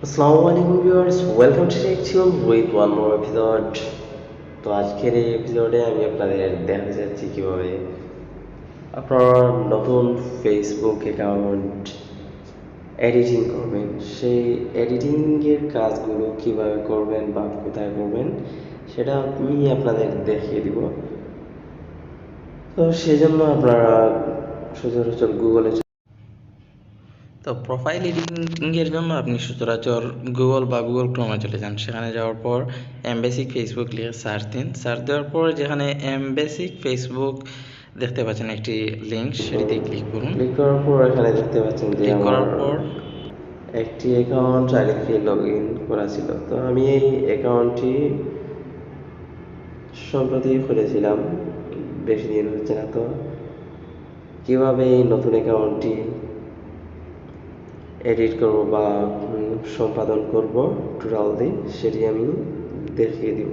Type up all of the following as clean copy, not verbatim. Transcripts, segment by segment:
আসসালামু আলাইকুম viewers, welcome to textual with one more episode. তো আজকের এই এপিসোডে আমি আপনাদের দেখাতে যাচ্ছি কীভাবে আপনারা নতুন ফেসবুক অ্যাকাউন্ট এডিটিং করবেন। সেই এডিটিংয়ের কাজগুলো কিভাবে করবেন বা কোথায় করবেন সেটা আমি আপনাদের দেখিয়ে দিব। তো সেজন্য আপনারা সচরাচর গুগলে প্রোফাইল এডিটিংয়ের জন্য আপনি সচরাচর গুগল বা গুগল ক্রোমে চলে যান। সেখানে যাওয়ার পর এমবেসিক ফেসবুক লিখে সার্চ দিন। সার্চ দেওয়ার পর যেখানে এমবেসিক ফেসবুক দেখতে পাচ্ছেন একটি লিঙ্ক, সেটিতে ক্লিক করুন। ক্লিক করার পর এখানে দেখতে পাচ্ছেন যে ক্লিক করার পর একটি অ্যাকাউন্ট আগে থেকে লগ ইন করা ছিল। তো আমি এই অ্যাকাউন্টটি সম্প্রতি খুলেছিলাম, বেশি দিন হচ্ছে না। তো কীভাবে এই নতুন অ্যাকাউন্টটি এডিট করব বা সম্পাদন করব টোটালি সেটি আমি দেখিয়ে দিব।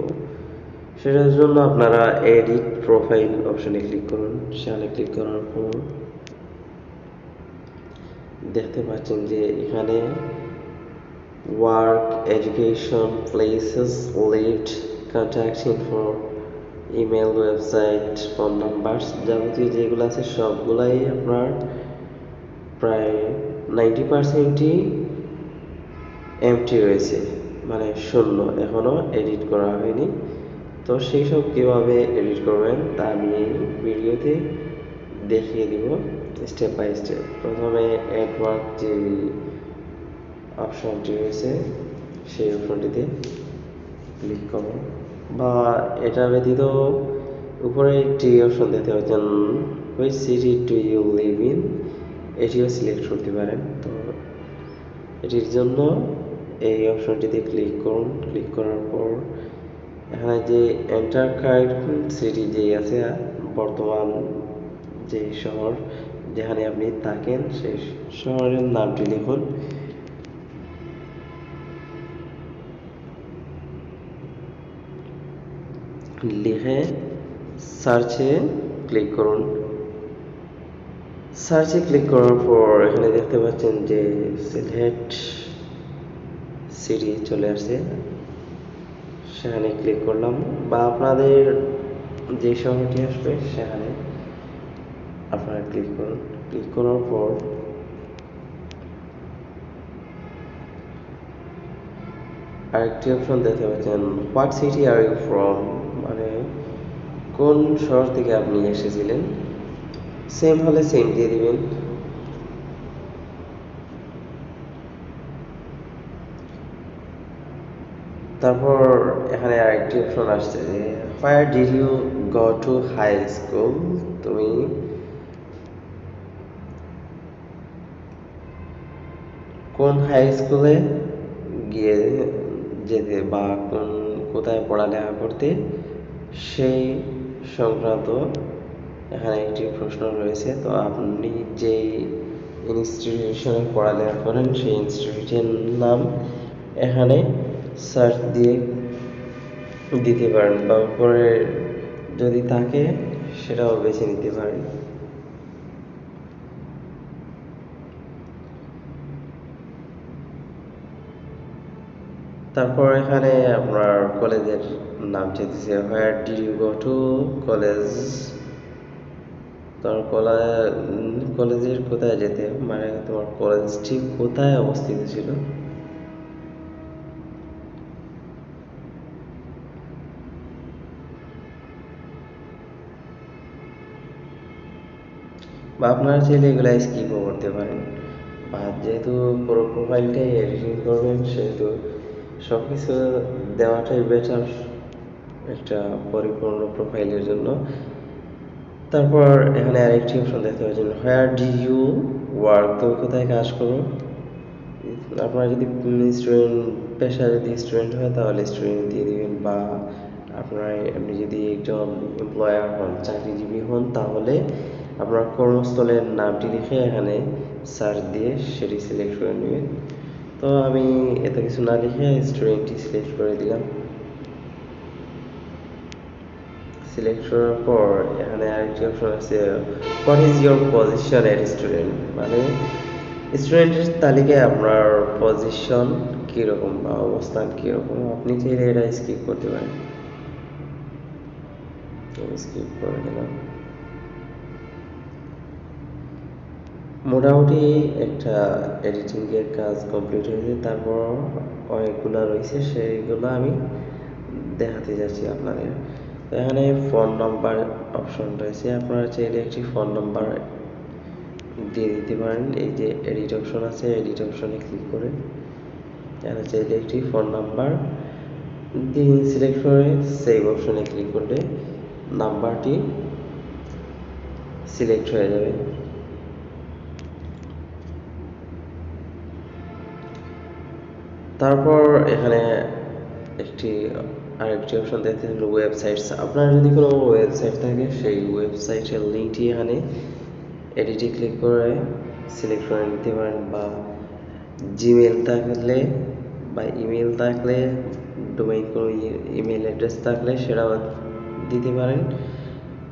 সেটার জন্য আপনারা এডিট প্রোফাইল অপশনে ক্লিক করুন। সেখানে ক্লিক করার পর দেখতে পাচ্ছেন যে এখানে work, education, places, lived, contact info, email, website, phone number, যাবতীয় যেগুলো আছে সবগুলাই আপনার প্রায় 90%ই এমটি রয়েছে, মানে শূন্য, এখনও এডিট করা হয়নি। তো সেই সব কীভাবে এডিট করবেন তা আমি এই ভিডিওতে দেখিয়ে দিব স্টেপ বাই স্টেপ। প্রথমে অ্যাডওয়ার্ক যে অপশনটি রয়েছে সেই অপশনটিতে ক্লিক করব, বা এটা ব্যতীত উপরে একটি অপশন দেখতে পাচ্ছেন which city do you live in, এটিও সিলেক্ট করতে পারেন। তো এটির জন্য এই অপশনটিতে ক্লিক করুন। ক্লিক করার পর এখানে যে এন্টার কারেন্ট সিটি যেই আছে, বর্তমান যে শহর যেখানে আপনি থাকেন সেই শহরের নামটি লিখুন। লিখে সার্চে ক্লিক করুন। সার্চে ক্লিক করার পর এখানে দেখতে পাচ্ছেন যে সিলেক্ট সিটি চলে আসছে, সেখানে ক্লিক করলাম, বা আপনাদের যে শহরটি আসবে সেখানে আপনারা ক্লিক করুন। ক্লিক করার পর আরেকটি অপশন দেখতে পাচ্ছেন what city are you from, মানে কোন শহর থেকে আপনি এসেছিলেন। সেম হলে সেম দিয়ে দিবেন। তারপর এখানে আরেকটি অপশন আসছে যে where did you go to high school, তুমি কোন হাই স্কুলে গিয়ে যেতে বা কোথায় পড়ালেখা করতে সেই সংক্রান্ত এখানে একটি প্রশ্ন রয়েছে। তো আপনি যেই ইনস্টিটিউশনে পড়ালেখা করেন সেই ইনস্টিটিউটের নাম এখানে সার্চ দিয়ে দিতে পারেন, বা উপরে যদি থাকে সেটাও বেছে নিতে পারেন। তারপর এখানে আপনার কলেজের নাম চাইতেছে where did you go to college, তোমার কলেজের কোথায় যেতে, মানে তোমার কলেজটি কোথায় অবস্থিত ছিল। বা আপনারা চাইলে এগুলো স্কিপও করতে পারেন, বা যেহেতু পুরো প্রোফাইলটাই এডিটিং করবেন সেহেতু সব কিছু দেওয়াটাই বেটার একটা পরিপূর্ণ প্রোফাইলের জন্য। তারপর এখানে আরেকটি অপশন দেখতে পাচ্ছেন হোয়ার ডি ইউ ওয়ার্ক, তুমি কোথায় কাজ করো। আপনারা যদি স্টুডেন্ট, পেশা যদি স্টুডেন্ট হয় তাহলে স্টুডেন্ট দিয়ে দিবেন, বা আপনি যদি একজন এমপ্লয়ার হন, চাকরিজীবী হন, তাহলে আপনার কর্মস্থলের নামটি লিখে এখানে সার্চ দিয়ে সেটি সিলেক্ট করে নেবেন। তো আমি এত কিছু না লিখে স্টুডেন্টটি সিলেক্ট করে দিলাম। সিলেক্ট করার পর এখানে আরেকটি অপশন আছে what is your position at student, মানে স্টুডেন্টের তালিকায় আপনার পজিশন কীরকম বা অবস্থান কীরকম, আপনি চাইলে এটা স্কিপ করতে পারেন। স্কিপ করে দিলাম। মোটামুটি একটা এডিটিংয়ের কাজ কমপ্লিট হয়েছে, তারপর অনেকগুলো রয়েছে, সেইগুলো আমি দেখাতে যাচ্ছি আপনাদের। তো এখানে ফোন নাম্বার অপশন রয়েছে, আপনারা চাইলে একটি ফোন নাম্বার দিয়ে দিতে পারেন। এই যে এডিট অপশন আছে, এডিট অপশনে ক্লিক করে এখানে চাইলে একটি ফোন নাম্বার দিয়ে সিলেক্ট করে সেভ অপশনে ক্লিক করলে নাম্বারটি সিলেক্ট হয়ে যাবে। তারপর এখানে আরেকটি অপশন দেখতে হলো ওয়েবসাইটস। আপনার যদি কোনো ওয়েবসাইট থাকে, সেই ওয়েবসাইটের লিঙ্কটি এখানে এডিটে ক্লিক করে সিলেক্ট করে নিতে পারেন, বা জিমেল থাকলে বা ইমেল থাকলে, ডোমেইন কোনো ইমেল অ্যাড্রেস থাকলে সেটাও দিতে পারেন।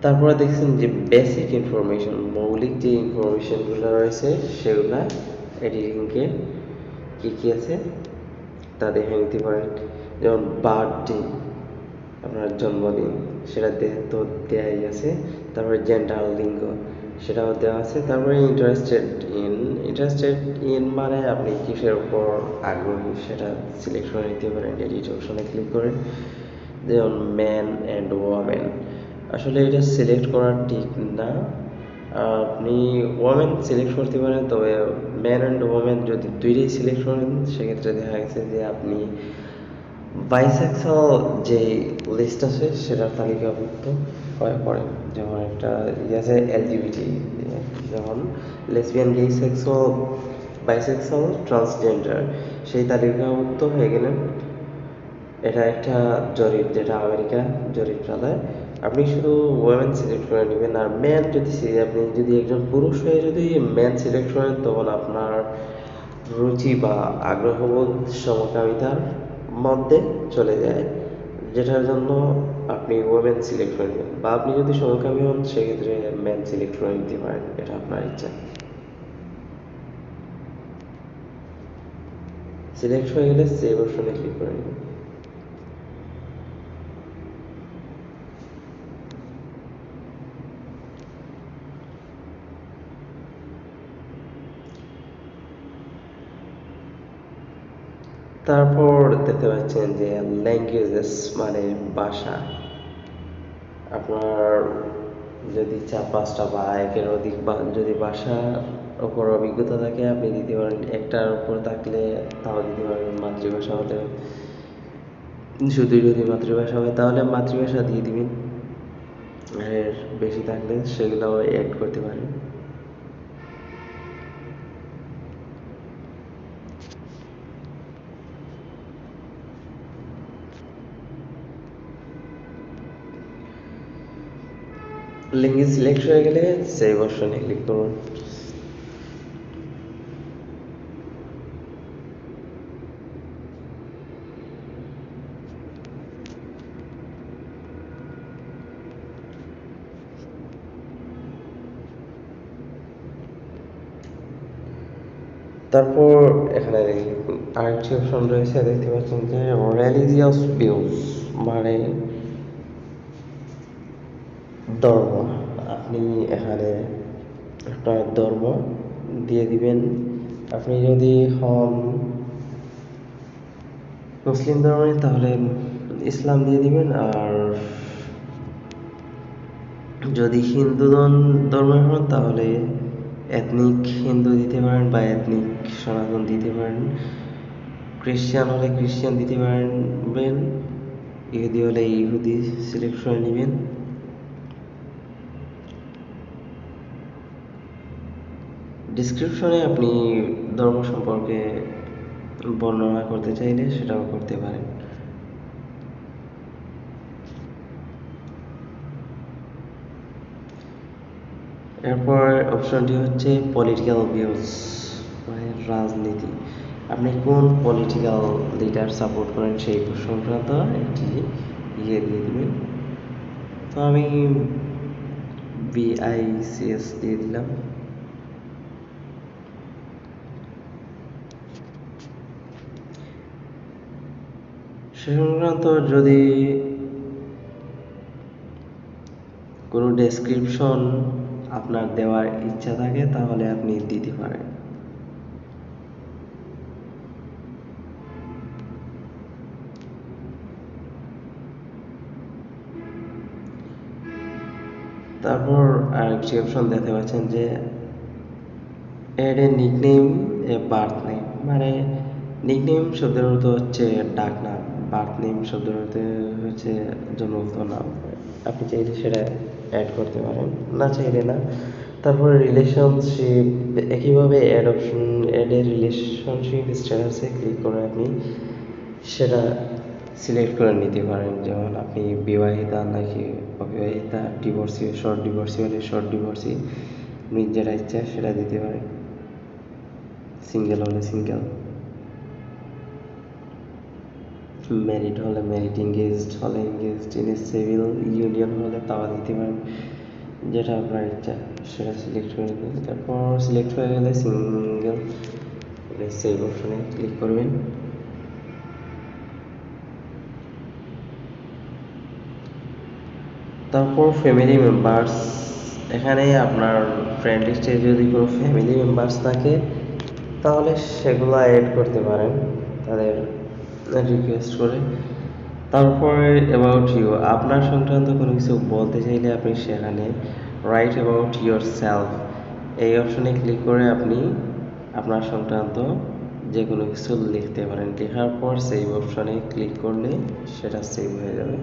তারপরে দেখছেন যে বেসিক ইনফরমেশন, মৌলিক যে ইনফরমেশনগুলো রয়েছে সেগুলো এডিটিংকে কী কী আছে তা দেখে নিতে পারেন। যেমন বার্থডে, আপনার জন্মদিন, সেটা তো দেওয়াই আছে। তারপরে জেন্ডার, লিঙ্গ, সেটাও দেওয়া আছে। তারপরে ইন্টারেস্টেড ইন মানে আপনি কিসের উপর আগ্রহী সেটা সিলেক্ট করে নিতে পারেন এডিট অপশনে ক্লিক করে। যেমন ম্যান অ্যান্ড ওয়ামেন, আসলে এটা সিলেক্ট করা ঠিক না, আপনি ওয়ামেন সিলেক্ট করতে পারেন, তবে ম্যান অ্যান্ড ওয়ামেন যদি দুইটাই সিলেক্ট করেন সেক্ষেত্রে দেখা গেছে যে আপনি বাইসেক্সুয়াল যে লিস্ট আছে সেটার তালিকাভুক্ত হয়ে পড়েন। যেমন একটা আছে এলজিবিটি, যেমন লেসবিয়ান, গে, সেক্সুয়াল, বাইসেক্সুয়াল, ট্রান্সজেন্ডার, সেই তালিকাভুক্ত হয়ে গেলেন। এটা একটা জরিপ, যেটা আমেরিকা জরিপ চালায়। আপনি শুধু ওয়েমেন সিলেক্ট করে নেবেন। আর ম্যান আপনি যদি একজন পুরুষ হয়ে যদি ম্যান সিলেক্ট করেন, তখন আপনার রুচি বা আগ্রহবোধ সমকামিতার মধ্যে চলে যায়, যেটার জন্য আপনি ওমেন সিলেক্ট করে নেবেন। বা আপনি যদি সমকামী হন সেক্ষেত্রে ম্যান সিলেক্ট করে নিতে পারেন, এটা আপনার ইচ্ছা। সিলেক্ট হয়ে গেলে সেভ অপশনে ক্লিক করে নেবেন। তারপর দেখতে পাচ্ছেন যে ল্যাঙ্গুয়েজেস মানে ভাষা। আপনার যদি 4-5টা বা একের অধিক যদি ভাষার ওপর অভিজ্ঞতা থাকে আপনি দিতে পারেন। একটার উপর থাকলে তাও দিতে পারেন। মাতৃভাষা হতে শুধু যদি মাতৃভাষা হয় তাহলে মাতৃভাষা দিয়ে দিবেন, আর বেশি থাকলে সেগুলো অ্যাড করতে পারেন। ল্যাঙ্গুয়েজ সিলেক্ট হয়ে গেলে সেভ অপশনে ক্লিক করুন। তারপর এখানে আরেকটি অপশন রয়েছে, দেখতে পাচ্ছেন যে রিলিজিয়াস ভিউজ মানে ধর্ম। আপনি এখানে আপনার ধর্ম দিয়ে দিবেন। আপনি যদি হন মুসলিম ধর্মের তাহলে ইসলাম দিয়ে দিবেন, আর যদি হিন্দু ধর্মের হন তাহলে এথনিক হিন্দু দিতে পারেন বা এথনিক সনাতন দিতে পারেন। খ্রিস্টান হলে খ্রিস্টান দিতে পারবেন, ইহুদি হলে ইহুদি সিলেক্ট করে নেবেন। ডিসক্রিপশনে আপনি ধর্ম সম্পর্কে বর্ণনা করতে চাইলে সেটাও করতে পারেন। এরপর অপশনটি হচ্ছে পলিটিক্যাল ভিউজ মানে রাজনীতি। আপনি কোন পলিটিক্যাল লিডার সাপোর্ট করেন সেই সংক্রান্ত একটি দিয়ে দিবেন। তো আমি BICS দিয়ে দিলাম। সে সংক্রান্ত যদি কোনো ডেসক্রিপশন আপনার দেওয়ার ইচ্ছা থাকে তাহলে আপনি দিতে পারেন। তারপর আরেকটি অপশন দেখতে পাচ্ছেন যে add a nickname a birth name, মানে নিকনেম শব্দের অর্থ হচ্ছে ডাক নাম, বার্থ নেম শব্দের অর্থ হচ্ছে জন্মগত নাম। আপনি চাইলে সেটা অ্যাড করতে পারেন, না চাইলে না। তারপরে রিলেশনশিপ, একইভাবে add option, add a relationship স্ট্যাটাসে ক্লিক করে আপনি সেটা সিলেক্ট করে নিতে পারেন। যেমন আপনি বিবাহিতা নাকি অবিবাহিতা, ডিভোর্সি, শর্ট ডিভোর্সি হলে শর্ট ডিভোর্সি, আপনি যেটা ইচ্ছা সেটা দিতে পারেন। সিঙ্গেল হলে সিঙ্গেল, ম্যারিড হলে ম্যারিড, এঙ্গেজড হলে এঙ্গেজড, ইন সিভিল ইউনিয়ন হলে তাও দিতে পারেন। যেটা আপনার ইচ্ছা সেটা সিলেক্ট করে দিন। তারপর সিলেক্ট হয়ে গেলে সিঙ্গেল সেভ অপশনে ক্লিক করবেন। তারপর ফ্যামিলি মেম্বার্স, এখানে আপনার ফ্রেন্ড লিস্টে যদি কোনো ফ্যামিলি মেম্বার্স থাকে তাহলে সেগুলো অ্যাড করতে পারেন তাদের রিকোয়েস্ট করে। তারপরে অ্যাবাউট ইউ, আপনার সংক্রান্ত কোনো কিছু বলতে চাইলে আপনি সেখানে রাইট অ্যাবাউট ইয়োর সেলফ এই অপশনে ক্লিক করে আপনি আপনার সংক্রান্ত যে কোনো কিছু লিখতে পারেন। লেখার পর সেভ অপশনে ক্লিক করলে সেটা সেভ হয়ে যাবে।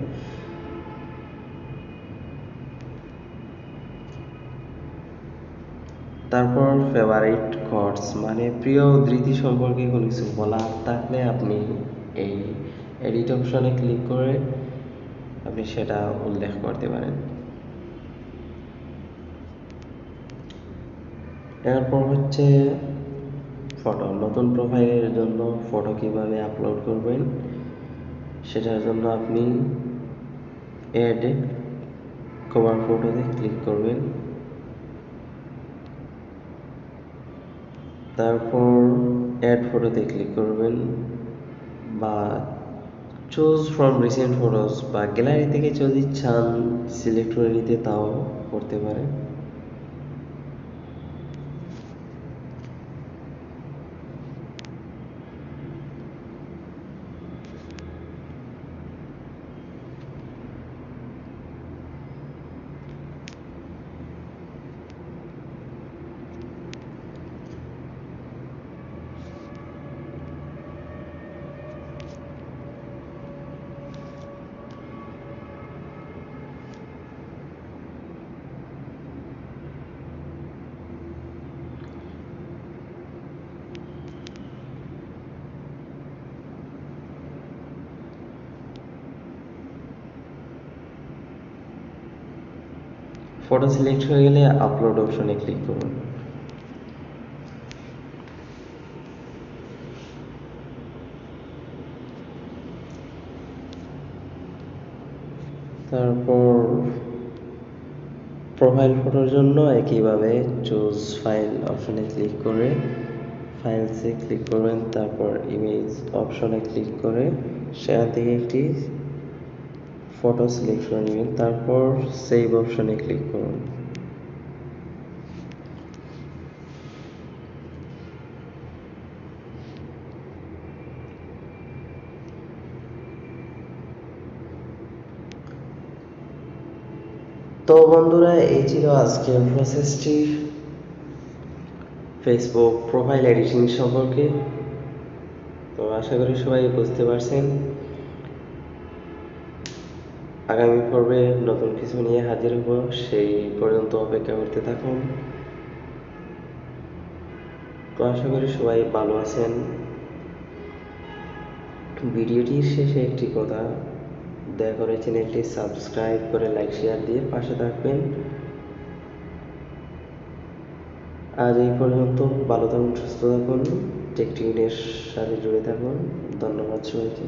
তারপর ফেভারিট কোটস, মানে প্রিয় উদ্ধৃতি সম্পর্কে কোনো কিছু বলার থাকলে আপনি এই এডিট অপশনে ক্লিক করে আপনি সেটা উল্লেখ করতে পারেন। এরপর হচ্ছে ফটো, নতুন প্রোফাইলের জন্য ফটো কিভাবে আপলোড করবেন সেটার জন্য আপনি অ্যাড কভার ফটোতে ক্লিক করবেন। তারপর অ্যাড ফটোতে ক্লিক করবেন, বা চুজ ফ্রম রিসেন্ট ফটোস, বা গ্যালারি থেকে যদি চান সিলেক্ট করে নিতে তাও করতে পারেন। ফটো সিলেক্ট হয়ে গেলে আপলোড অপশনে ক্লিক করুন। তারপর প্রোফাইল ফটোর জন্য একইভাবে চুজ ফাইল অপশনে ক্লিক করে ফাইলসে ক্লিক করবেন। তারপর ইমেজ অপশনে ক্লিক করে সেখান থেকে একটি ফটো সিলেক্ট করে নেবেন। তারপর সেভ অপশনে ক্লিক করুন। তো বন্ধুরা, এই ছিল আজকের প্রসেসটি ফেসবুক প্রোফাইল এডিটিং সম্পর্কে। তো আশা করি সবাই বুঝতে পারছেন। আগামী পর্বে নতুন কিছু নিয়ে হাজির হব, সেই পর্যন্ত অপেক্ষা করতে থাকুন। তো আশা করি সবাই ভালো আছেন। ভিডিওটির শেষে একটি কথা, দয়া করে চ্যানেলটি সাবস্ক্রাইব করে লাইক শেয়ার দিয়ে পাশে থাকবেন। আজ এই পর্যন্ত, ভালো থাকুন, সুস্থ থাকুন, টেকটিউনের সাথে জুড়ে থাকুন। ধন্যবাদ সবাইকে।